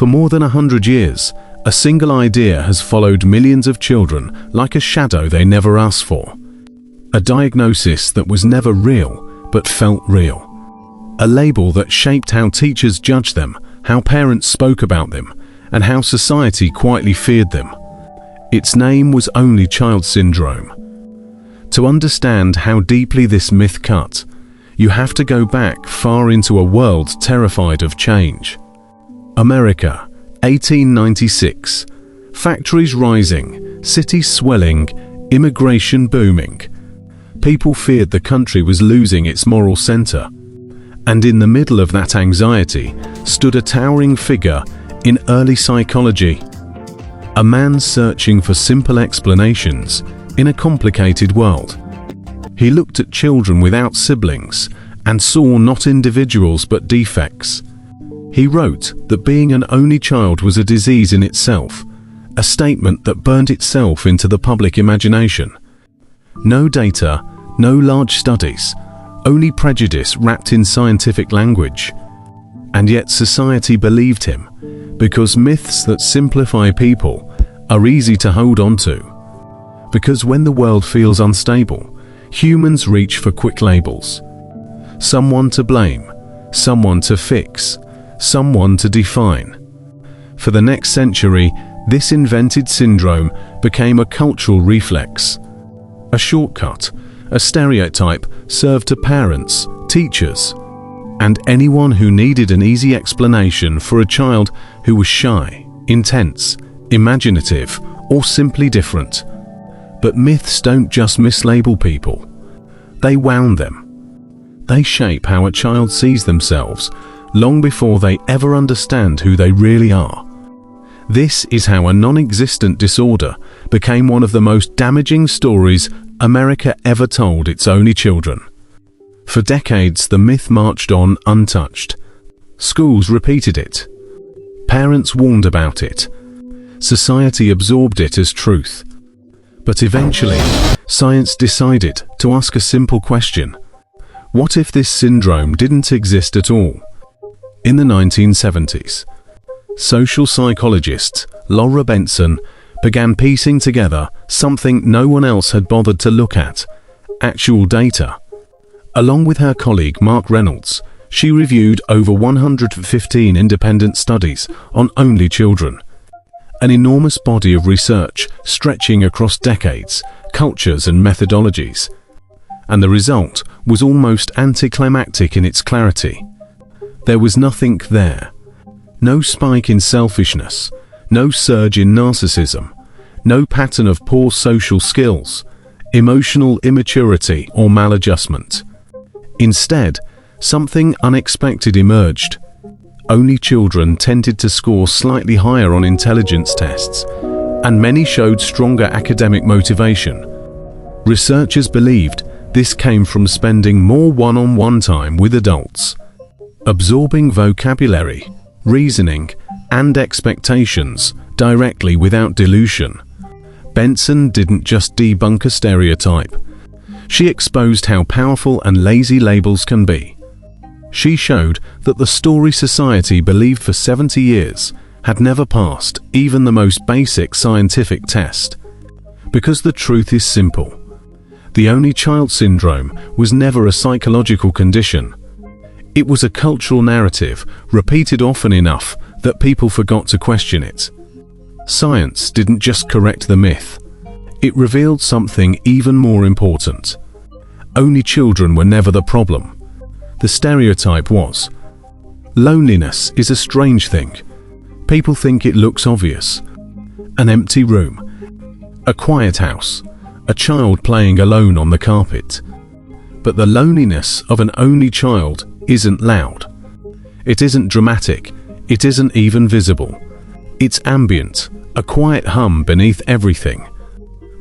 For more than 100 years, a single idea has followed millions of children like a shadow they never asked for. A diagnosis that was never real, but felt real. A label that shaped how teachers judged them, how parents spoke about them, and how society quietly feared them. Its name was only child syndrome. To understand how deeply this myth cut, you have to go back far into a world terrified of change. America, 1896. Factories rising, cities swelling, immigration booming. People feared the country was losing its moral center. And in the middle of that anxiety stood a towering figure in early psychology. A man searching for simple explanations in a complicated world. He looked at children without siblings and saw not individuals but defects. He wrote that being an only child was a disease in itself, a statement that burned itself into the public imagination. No data, no large studies, only prejudice wrapped in scientific language. And yet society believed him, because myths that simplify people are easy to hold on to. Because when the world feels unstable, humans reach for quick labels. Someone to blame, someone to fix, someone to define. For the next century, this invented syndrome became a cultural reflex. A shortcut, a stereotype served to parents, teachers, and anyone who needed an easy explanation for a child who was shy, intense, imaginative, or simply different. But myths don't just mislabel people. They wound them. They shape how a child sees themselves long before they ever understand who they really are. This is how a non-existent disorder became one of the most damaging stories America ever told its only children. For decades, the myth marched on untouched. Schools repeated it. Parents warned about it. Society absorbed it as truth. But eventually, science decided to ask a simple question. What if this syndrome didn't exist at all? In the 1970s, social psychologist Laura Benson began piecing together something no one else had bothered to look at: actual data. Along with her colleague Mark Reynolds, she reviewed over 115 independent studies on only children. An enormous body of research stretching across decades, cultures and methodologies. And the result was almost anticlimactic in its clarity. There was nothing there. No spike in selfishness, no surge in narcissism, no pattern of poor social skills, emotional immaturity or maladjustment. Instead, something unexpected emerged. Only children tended to score slightly higher on intelligence tests, and many showed stronger academic motivation. Researchers believed this came from spending more one-on-one time with adults, absorbing vocabulary, reasoning, and expectations directly without dilution. Benson didn't just debunk a stereotype. She exposed how powerful and lazy labels can be. She showed that the story society believed for 70 years had never passed even the most basic scientific test. Because the truth is simple. The only child syndrome was never a psychological condition. It was a cultural narrative repeated often enough that people forgot to question it. Science didn't just correct the myth. It revealed something even more important. Only children were never the problem. The stereotype was, loneliness is a strange thing. People think it looks obvious. An empty room, a quiet house, a child playing alone on the carpet. But the loneliness of an only child isn't loud. It isn't dramatic. It isn't even visible. It's ambient, a quiet hum beneath everything.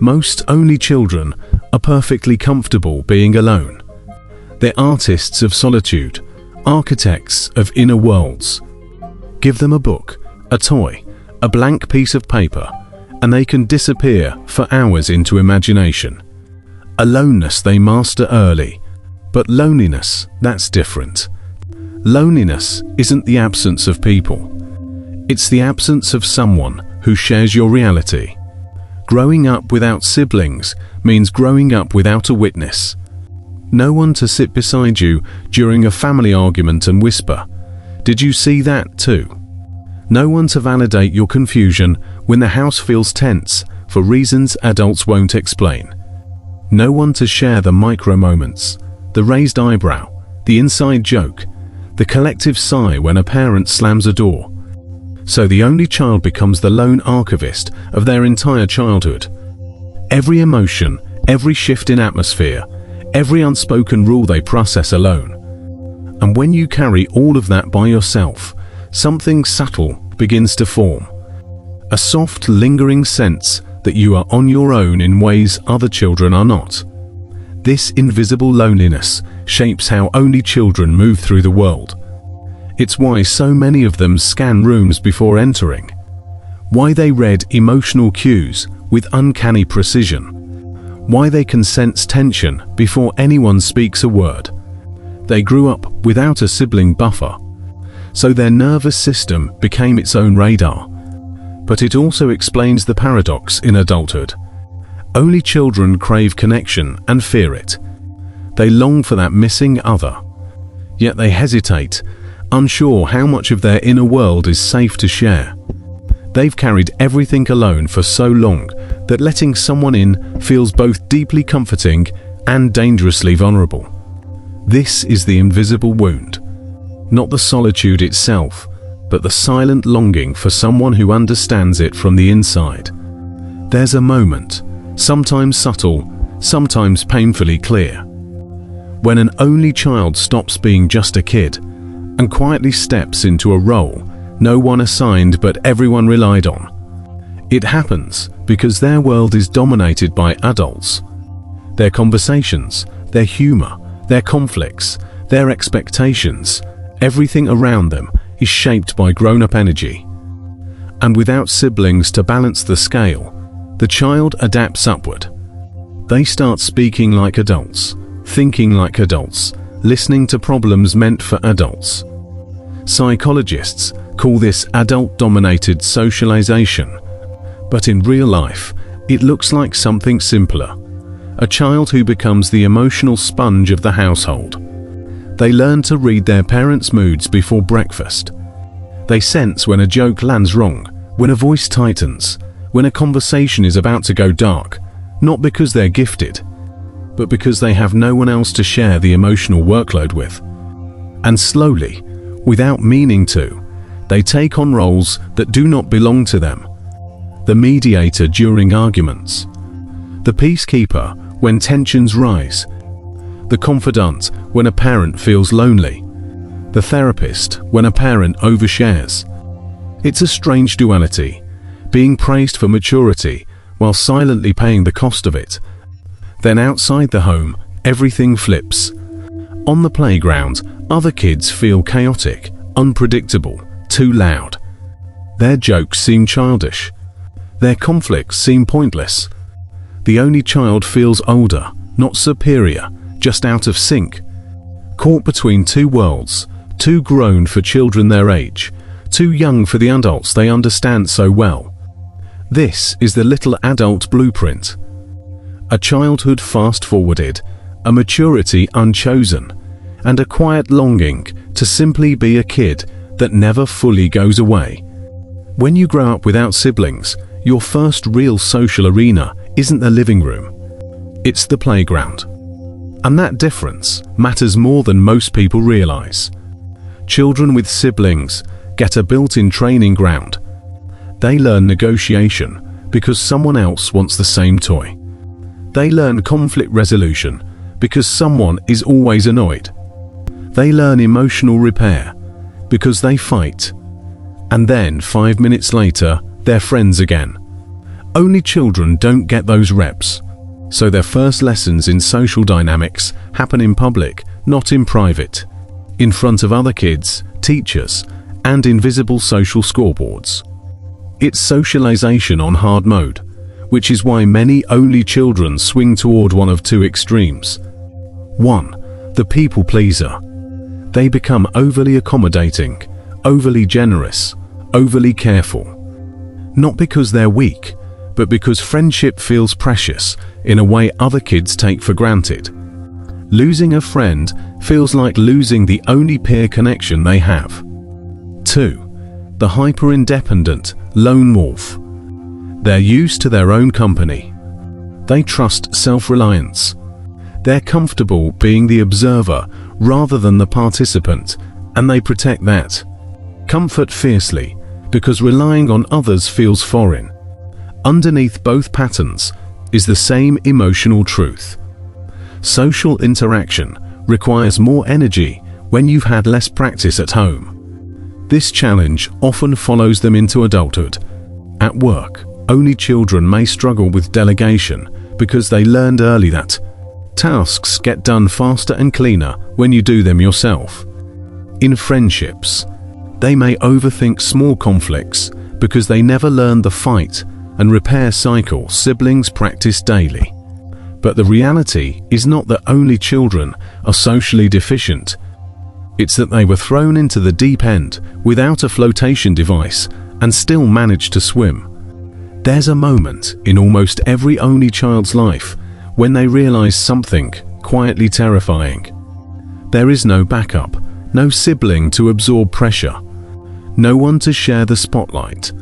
Most only children are perfectly comfortable being alone. They're artists of solitude, architects of inner worlds. Give them a book, a toy, a blank piece of paper, and they can disappear for hours into imagination. Aloneness they master early, but loneliness, that's different. Loneliness isn't the absence of people. It's the absence of someone who shares your reality. Growing up without siblings means growing up without a witness. No one to sit beside you during a family argument and whisper, "Did you see that too?" No one to validate your confusion when the house feels tense for reasons adults won't explain. No one to share the micro moments, the raised eyebrow, the inside joke, the collective sigh when a parent slams a door. So the only child becomes the lone archivist of their entire childhood. Every emotion, every shift in atmosphere, every unspoken rule they process alone. And when you carry all of that by yourself, something subtle begins to form. A soft, lingering sense that you are on your own in ways other children are not. This invisible loneliness shapes how only children move through the world. It's why so many of them scan rooms before entering. Why they read emotional cues with uncanny precision. Why they can sense tension before anyone speaks a word. They grew up without a sibling buffer, so their nervous system became its own radar. But it also explains the paradox in adulthood. Only children crave connection and fear it. They long for that missing other. Yet they hesitate, unsure how much of their inner world is safe to share. They've carried everything alone for so long that letting someone in feels both deeply comforting and dangerously vulnerable. This is the invisible wound. Not the solitude itself, but the silent longing for someone who understands it from the inside. There's a moment, sometimes subtle, sometimes painfully clear, when an only child stops being just a kid and quietly steps into a role no one assigned but everyone relied on. It happens because their world is dominated by adults. Their conversations, their humor, their conflicts, their expectations, everything around them is shaped by grown-up energy. And without siblings to balance the scale, the child adapts upward. They start speaking like adults, thinking like adults, listening to problems meant for adults. Psychologists call this adult-dominated socialization, but in real life, it looks like something simpler. A child who becomes the emotional sponge of the household. They learn to read their parents' moods before breakfast. They sense when a joke lands wrong, when a voice tightens, when a conversation is about to go dark, not because they're gifted, but because they have no one else to share the emotional workload with. And slowly, without meaning to, they take on roles that do not belong to them. The mediator during arguments, the peacekeeper when tensions rise, the confidant when a parent feels lonely, the therapist when a parent overshares. It's a strange duality, being praised for maturity while silently paying the cost of it. Then outside the home, everything flips. On the playground, other kids feel chaotic, unpredictable, too loud. Their jokes seem childish. Their conflicts seem pointless. The only child feels older, not superior, just out of sync. Caught between two worlds, too grown for children their age, too young for the adults they understand so well. This is the little adult blueprint. A childhood fast-forwarded, a maturity unchosen, and a quiet longing to simply be a kid that never fully goes away. When you grow up without siblings, your first real social arena isn't the living room. It's the playground. And that difference matters more than most people realize. Children with siblings get a built-in training ground. They learn negotiation because someone else wants the same toy. They learn conflict resolution because someone is always annoyed. They learn emotional repair because they fight. And then 5 minutes later, they're friends again. Only children don't get those reps. So their first lessons in social dynamics happen in public, not in private, in front of other kids, teachers, and invisible social scoreboards. It's socialization on hard mode, which is why many only children swing toward one of two extremes. 1. The people pleaser. They become overly accommodating, overly generous, overly careful. Not because they're weak, but because friendship feels precious in a way other kids take for granted. Losing a friend feels like losing the only peer connection they have. 2. The hyper-independent lone wolf. They're used to their own company. They trust self-reliance. They're comfortable being the observer rather than the participant, and they protect that comfort fiercely because relying on others feels foreign. Underneath both patterns is the same emotional truth. Social interaction requires more energy when you've had less practice at home. This challenge often follows them into adulthood. At work, only children may struggle with delegation because they learned early that tasks get done faster and cleaner when you do them yourself. In friendships, they may overthink small conflicts because they never learned the fight and repair cycle siblings practice daily. But the reality is not that only children are socially deficient. It's that they were thrown into the deep end without a flotation device and still managed to swim. There's a moment in almost every only child's life when they realize something quietly terrifying. There is no backup, no sibling to absorb pressure, no one to share the spotlight,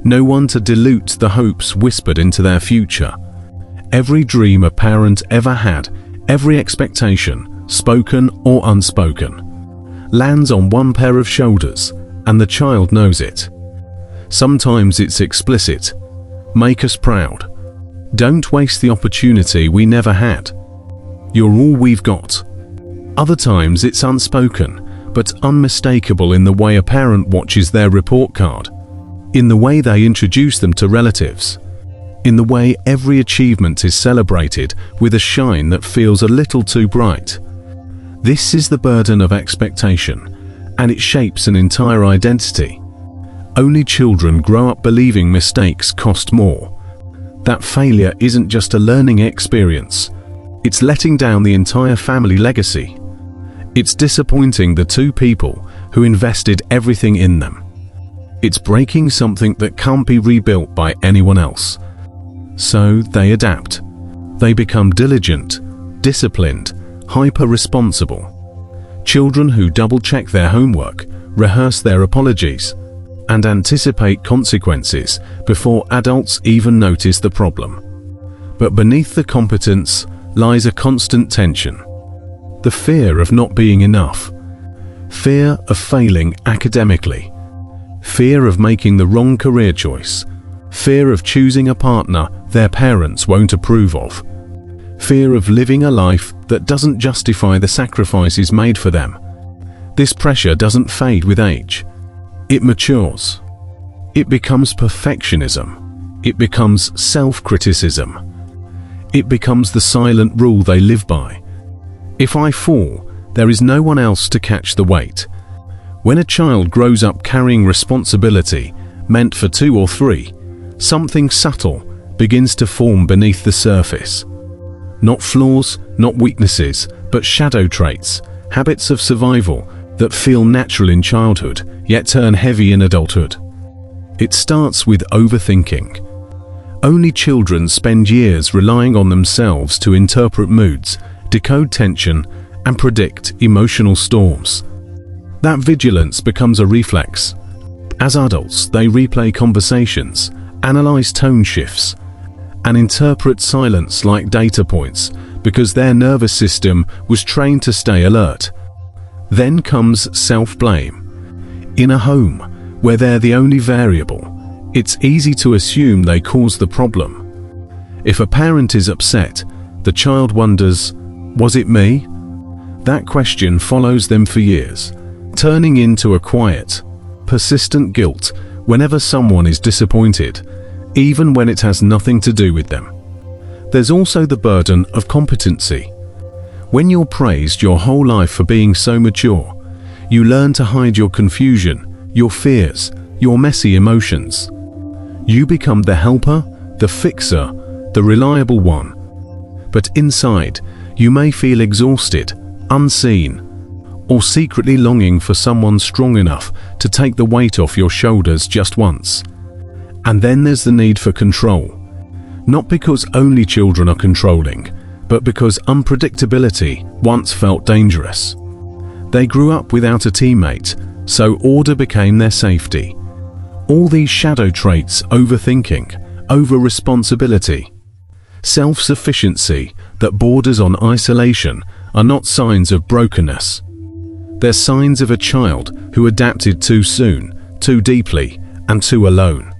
no one to dilute the hopes whispered into their future. Every dream a parent ever had, every expectation, spoken or unspoken, lands on one pair of shoulders, and the child knows it. Sometimes it's explicit. Make us proud. Don't waste the opportunity we never had. You're all we've got. Other times it's unspoken, but unmistakable in the way a parent watches their report card, in the way they introduce them to relatives, in the way every achievement is celebrated with a shine that feels a little too bright. This is the burden of expectation, and it shapes an entire identity. Only children grow up believing mistakes cost more. That failure isn't just a learning experience. It's letting down the entire family legacy. It's disappointing the two people who invested everything in them. It's breaking something that can't be rebuilt by anyone else. So they adapt. They become diligent, disciplined, hyper-responsible. Children who double-check their homework, rehearse their apologies, and anticipate consequences before adults even notice the problem. But beneath the competence lies a constant tension. The fear of not being enough. Fear of failing academically. Fear of making the wrong career choice. Fear of choosing a partner their parents won't approve of. Fear of living a life that doesn't justify the sacrifices made for them. This pressure doesn't fade with age. It matures. It becomes perfectionism. It becomes self-criticism. It becomes the silent rule they live by. If I fall, there is no one else to catch the weight. When a child grows up carrying responsibility meant for 2 or 3, something subtle begins to form beneath the surface. Not flaws, not weaknesses, but shadow traits, habits of survival that feel natural in childhood, yet turn heavy in adulthood. It starts with overthinking. Only children spend years relying on themselves to interpret moods, decode tension, and predict emotional storms. That vigilance becomes a reflex. As adults, they replay conversations, analyze tone shifts, and interpret silence like data points because their nervous system was trained to stay alert. Then comes self-blame. In a home where they're the only variable, it's easy to assume they caused the problem. If a parent is upset, the child wonders, was it me? That question follows them for years, turning into a quiet, persistent guilt whenever someone is disappointed, even when it has nothing to do with them. There's also the burden of competency. When you're praised your whole life for being so mature, you learn to hide your confusion, your fears, your messy emotions. You become the helper, the fixer, the reliable one. But inside, you may feel exhausted, unseen, or secretly longing for someone strong enough to take the weight off your shoulders just once. And then there's the need for control. Not because only children are controlling, but because unpredictability once felt dangerous. They grew up without a teammate, so order became their safety. All these shadow traits, overthinking, over-responsibility, self-sufficiency that borders on isolation, are not signs of brokenness. They're signs of a child who adapted too soon, too deeply, and too alone.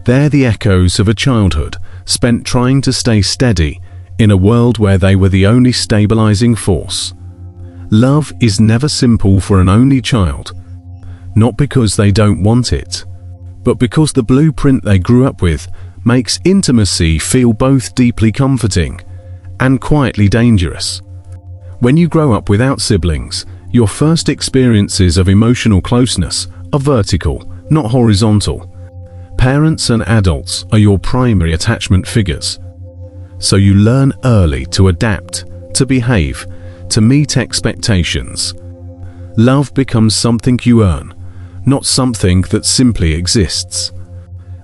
They're the echoes of a childhood spent trying to stay steady in a world where they were the only stabilizing force. Love is never simple for an only child, not because they don't want it, but because the blueprint they grew up with makes intimacy feel both deeply comforting and quietly dangerous. When you grow up without siblings, your first experiences of emotional closeness are vertical, not horizontal. Parents and adults are your primary attachment figures. So you learn early to adapt, to behave, to meet expectations. Love becomes something you earn, not something that simply exists.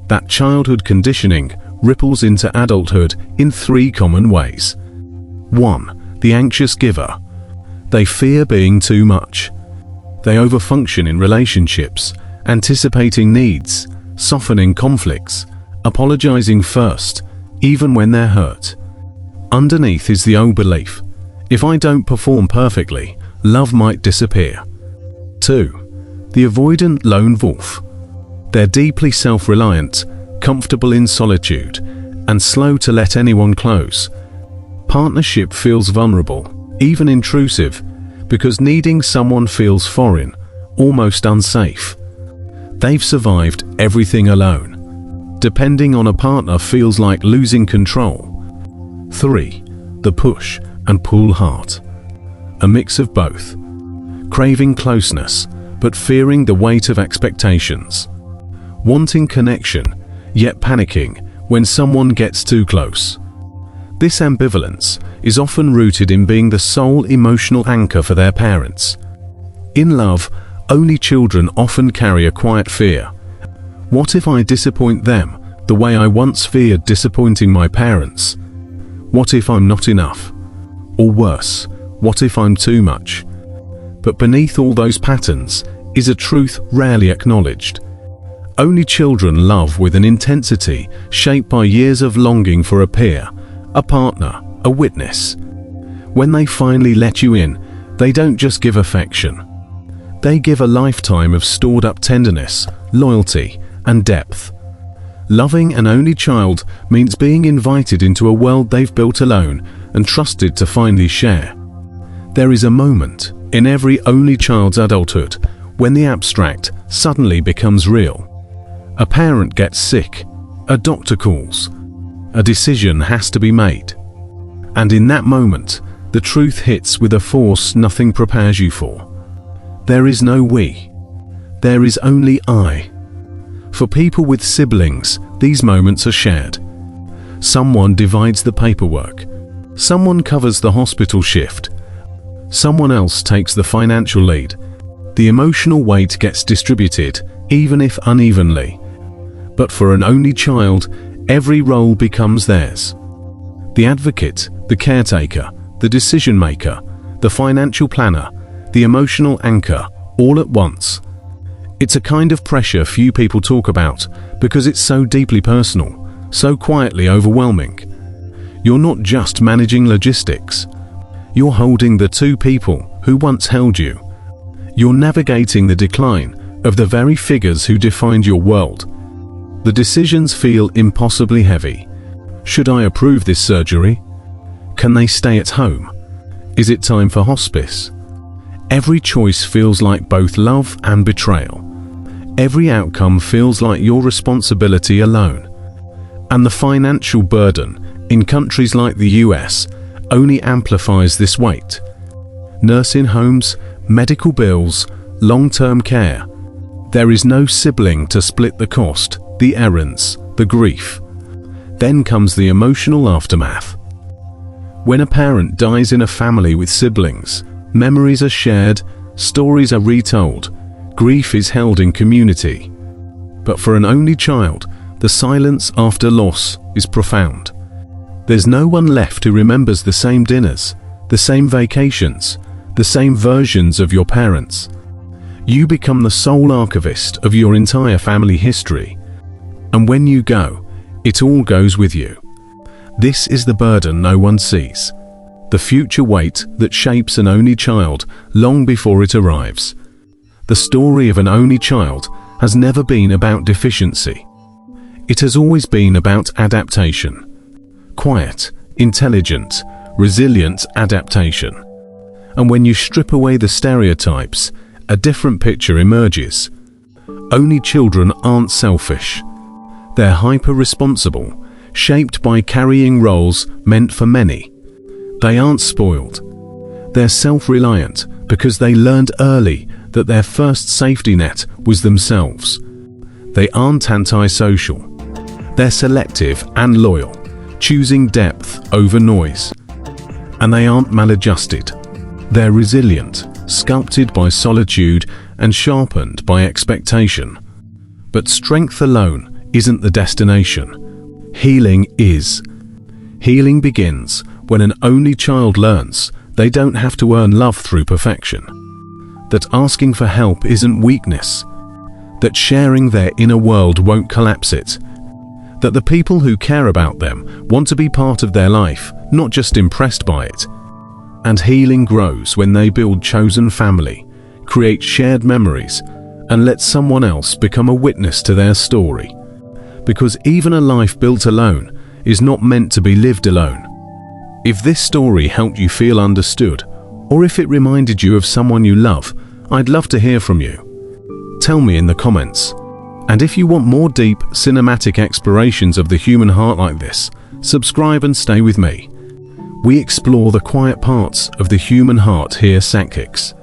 That childhood conditioning ripples into adulthood in 3 common ways. 1. The anxious giver. They fear being too much. They overfunction in relationships, anticipating needs, softening conflicts, apologizing first, even when they're hurt. Underneath is the old belief: if I don't perform perfectly, love might disappear. 2. The avoidant lone wolf. They're deeply self-reliant, comfortable in solitude, and slow to let anyone close. Partnership feels vulnerable, even intrusive, because needing someone feels foreign, almost unsafe. They've survived everything alone. Depending on a partner feels like losing control. 3. The push and pull heart. A mix of both. Craving closeness, but fearing the weight of expectations. Wanting connection, yet panicking when someone gets too close. This ambivalence is often rooted in being the sole emotional anchor for their parents. In love, only children often carry a quiet fear. What if I disappoint them the way I once feared disappointing my parents? What if I'm not enough? Or worse, what if I'm too much? But beneath all those patterns is a truth rarely acknowledged. Only children love with an intensity shaped by years of longing for a peer, a partner, a witness. When they finally let you in, they don't just give affection. They give a lifetime of stored-up tenderness, loyalty, and depth. Loving an only child means being invited into a world they've built alone and trusted to finally share. There is a moment in every only child's adulthood when the abstract suddenly becomes real. A parent gets sick, a doctor calls, a decision has to be made. And in that moment, the truth hits with a force nothing prepares you for. There is no we. There is only I. For people with siblings, these moments are shared. Someone divides the paperwork. Someone covers the hospital shift. Someone else takes the financial lead. The emotional weight gets distributed, even if unevenly. But for an only child, every role becomes theirs. The advocate, the caretaker, the decision maker, the financial planner, the emotional anchor, all at once. It's a kind of pressure few people talk about because it's so deeply personal, so quietly overwhelming. You're not just managing logistics. You're holding the 2 people who once held you. You're navigating the decline of the very figures who defined your world. The decisions feel impossibly heavy. Should I approve this surgery? Can they stay at home? Is it time for hospice? Every choice feels like both love and betrayal. Every outcome feels like your responsibility alone. And the financial burden in countries like the US only amplifies this weight. Nursing homes, medical bills, long-term care. There is no sibling to split the cost, the errands, the grief. Then comes the emotional aftermath. When a parent dies in a family with siblings, memories are shared, Stories are retold. Grief is held in community. But for an only child, the silence after loss is profound. There's no one left who remembers the same dinners, the same vacations, the same versions of your parents. You become the sole archivist of your entire family history. And when you go, it all goes with you. This is the burden no one sees. The future weight that shapes an only child long before it arrives. The story of an only child has never been about deficiency. It has always been about adaptation. Quiet, intelligent, resilient adaptation. And when you strip away the stereotypes, a different picture emerges. Only children aren't selfish. They're hyper-responsible, shaped by carrying roles meant for many. They aren't spoiled. They're self-reliant because they learned early that their first safety net was themselves. They aren't antisocial. They're selective and loyal, choosing depth over noise. And they aren't maladjusted. They're resilient, sculpted by solitude and sharpened by expectation. But strength alone isn't the destination. Healing is. Healing begins when an only child learns they don't have to earn love through perfection. That asking for help isn't weakness. That sharing their inner world won't collapse it. That the people who care about them want to be part of their life, not just impressed by it. And healing grows when they build chosen family, create shared memories, and let someone else become a witness to their story. Because even a life built alone is not meant to be lived alone. If this story helped you feel understood, or if it reminded you of someone you love, I'd love to hear from you. Tell me in the comments. And if you want more deep, cinematic explorations of the human heart like this, subscribe and stay with me. We explore the quiet parts of the human heart here, Psychics.